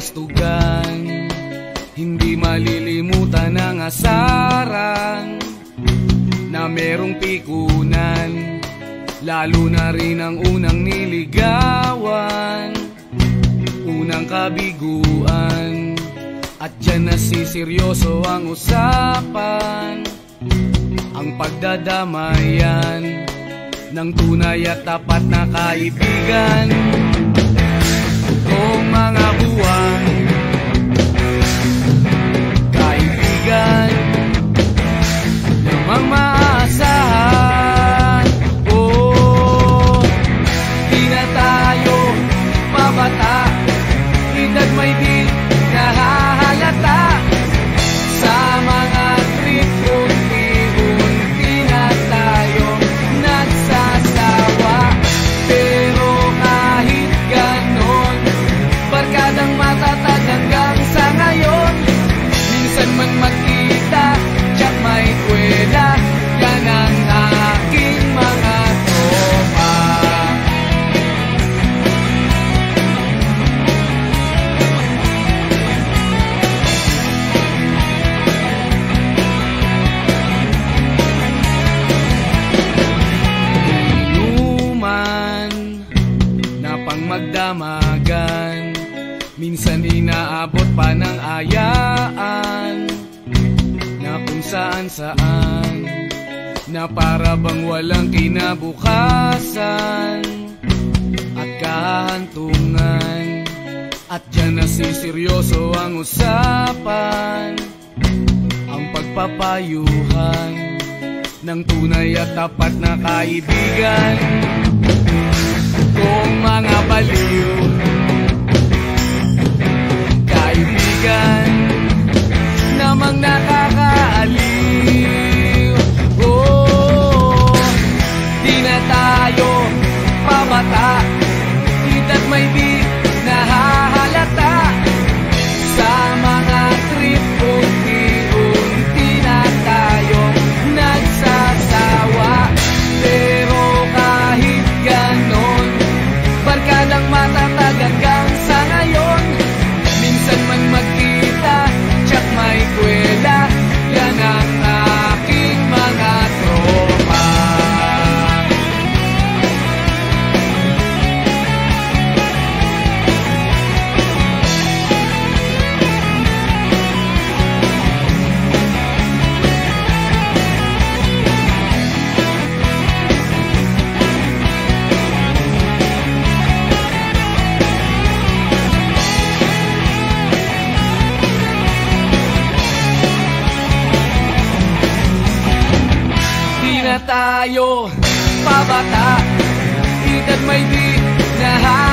kastugan, hindi malilimutan ang asaran na merong pikunan, lalo na rin ang unang niligawan, unang kabiguan. At dyan nasiseryoso ang usapan, ang pagdadamayan ng tunay at tapat na kaibigan. Kung mga buwan, kaibigan namang maasahan. Oh, di na tayo mabata, edad may di nahahalata. Sa mga trip, unti-unti na tayo nagsasawa. Pero kahit ganon, barkadang matatag hanggang sa ngayon. Minsan man magkita, tiyak may kwela, yan ang aking mga tropa. Inuman na pang magdamagan, minsan inaabot pa ng ayaan, na kung saan-saan, na para bang walang kinabukasan at kahantungan. At dyan nasiseryoso ang usapan, ang pagpapayuhan ng tunay at tapat na kaibigan. Kung mga baliw, kaibigan namang nakakaaliw. Oh, di na tayo pabata, edad may di nahahalata. Sa mga trip, unti-unti na tayo nagsasawa. Pero kahit ganon, barkadang matatag hanggang sa ngayon. Minsan man magkita, tiyak may kwela, yan ang aking mga tropa. Di na tayo pabata, edad may di nahahalata.